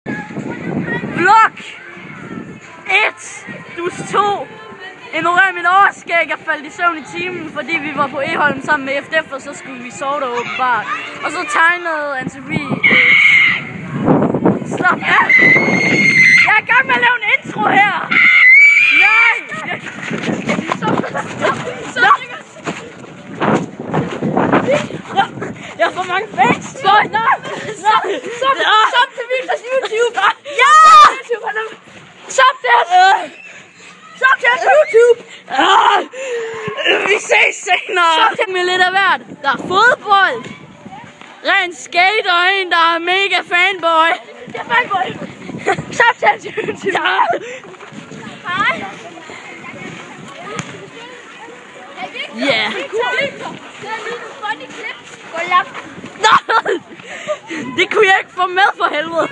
Vlog 1 plus 2. Ignorer mit overskæg. Jeg faldt i søvn i timen, fordi vi var på Egholm sammen med FDF, og så skulle vi sove der åbenbart. Og så tegnede Anne-Sophie. Slap af! Jeg er i gang med at lave en intro her! Nej! Jeg har for mange fans! Nej! Stop til Victors YouTube! Ja! Stop det! Stop til YouTube! Vi ses senere! Stop til med lidt af hvert! Der er fodbold! Ren skate og en, der er mega fanboy! Jeg er fanboy! Stop til YouTube! Ja. Hej! Ja! Det kunne jeg ikke få med for helvede!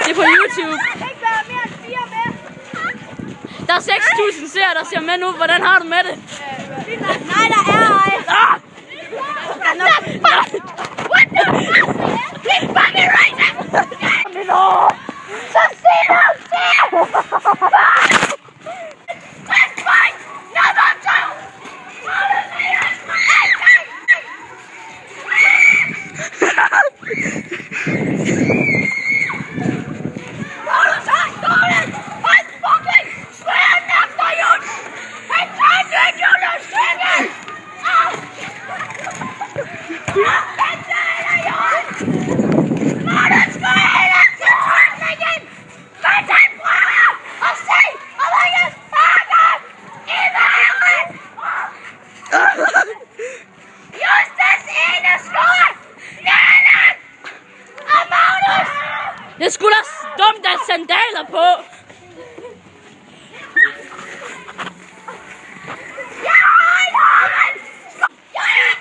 Det er på YouTube! Der er 6.000 seere, der ser med nu. Hvordan har du med det? Nej, der er ej! What the fuck? Fucking right now! Så se ham der! Det skulle da dumt at sandaler på. Jeg har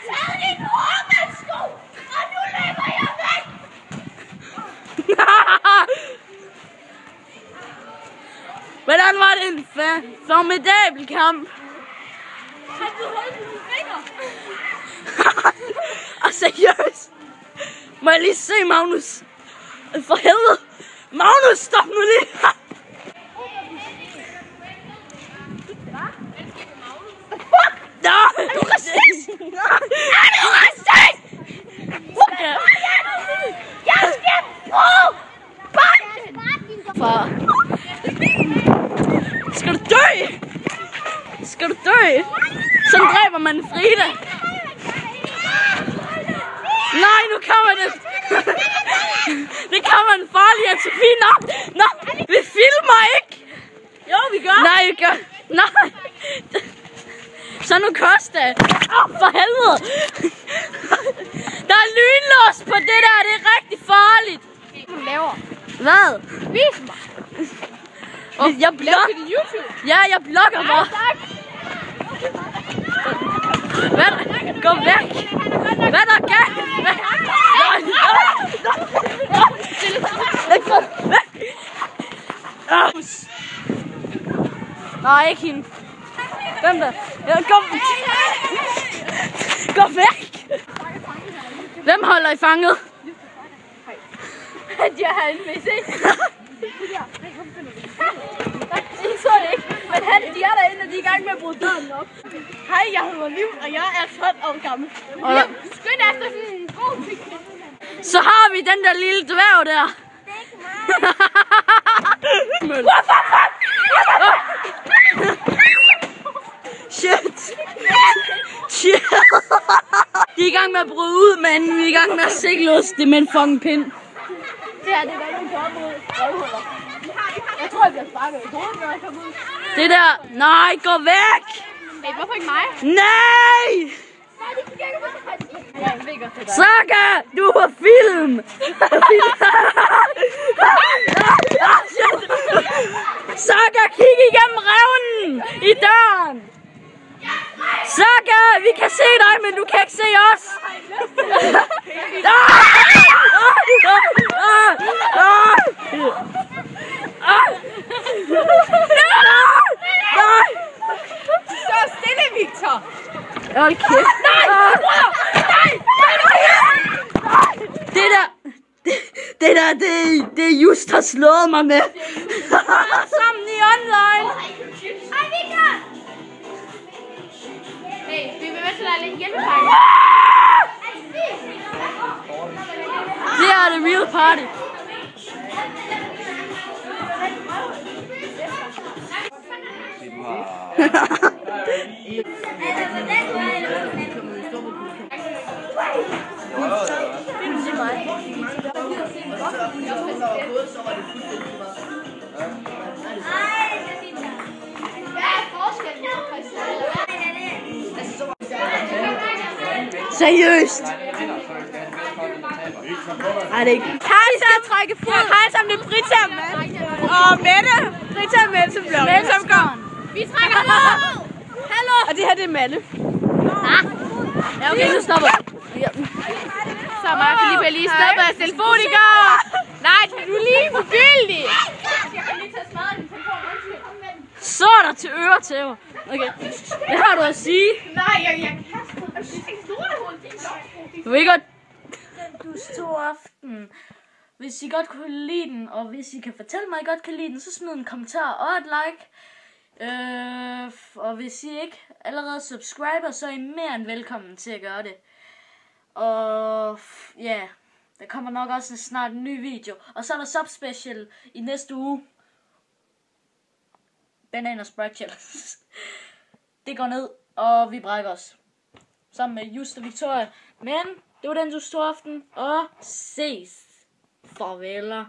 taget din hårmandsko, og nu løber jeg væk. Hvordan var det en formidabel kamp? Kan du holde dine fingre? Og seriøst? Må jeg lige se Magnus? For helvede! Magnus, stop nu lige! Fuck! Nej! Er du racist? Er du racist? Jeg skal bruge banken! Far. Skal du dø? Skal du dø? Sådan dræber man Frida. Nej, nu kommer det. Det kommer en farlig Anne-Sophie. Nå, vi filmer ikke. Jo, vi gør. Nej, vi gør. Nej. Så nu Costa. For helvede. Der er lynlås på det der. Det er rigtig farligt. Du laver. Hvad? Vis mig. Jeg blogger. YouTube. Ja, jeg blogger mig. Hvad? Gå væk. Hvad er der galt? Nej, ikke hende. Hvem der? Gå væk! Hvem holder I fanget? Jeg har en med se. I så det ikke, men de er derinde, og de er i gang med at bruge døren op. Hej, jeg hedder Liv, og jeg er 12 år gammel. Skynd efter sådan en god ting. Så har vi den der lille dværg der. Shit. De er i gang med at bryde ud, men vi er i gang med at sikle det med en fucking pind. Det her, det er godt, du kan opbryde røvhuller. Jeg tror, jeg bliver sparket i hovedet, når jeg kommer ud. Det der. Nej, gå væk. Hey, hvorfor ikke mig? Nej! Nej, det kan jeg ikke. Jeg ved godt, det der. Saga, du er film. Saga, kig igennem revnen i døren. Saga, vi kan se dig, men du kan ikke se os. Så stille, Victor. Hold kæft. Nej! Nej! Det der. Det der, det er just har slået mig med. Sammen i online. Hej, Victor! Hey, vi vil med til at lade lidt hjælpepakke. Det er the real party. Seriøst? Ej, det er ikke. Karl skal trække fod. Karl sammen med Britta og Mette. Og Mette. Britta og Mette, som bliver Mette, som går. Vi trækker fod. Hallo. Og det her, det er Mette. Ja, okay, nu stopper. Ja. Så er mig, Philippe, lige stoppet af telefoniker. Nej, du er lige forgyldig. Jeg kan lige tage smadret din telefon. Så er der til øretæver. Okay. Hvad har du at sige? Nej, jeg Du ved godt. Du stor aften. Hvis I godt kunne lide den, og hvis I kan fortælle mig, at I godt kan lide den, så smid en kommentar og et like. Og hvis I ikke allerede subscriber, så er I mere end velkommen til at gøre det. Og ja, der kommer nok også snart en ny video. Og så er der subspecial i næste uge. Bananer Sprite Challenge. Det går ned, og vi brækker os. Sammen med Just og Victoria. Men det var den store aften, og ses. Farveler.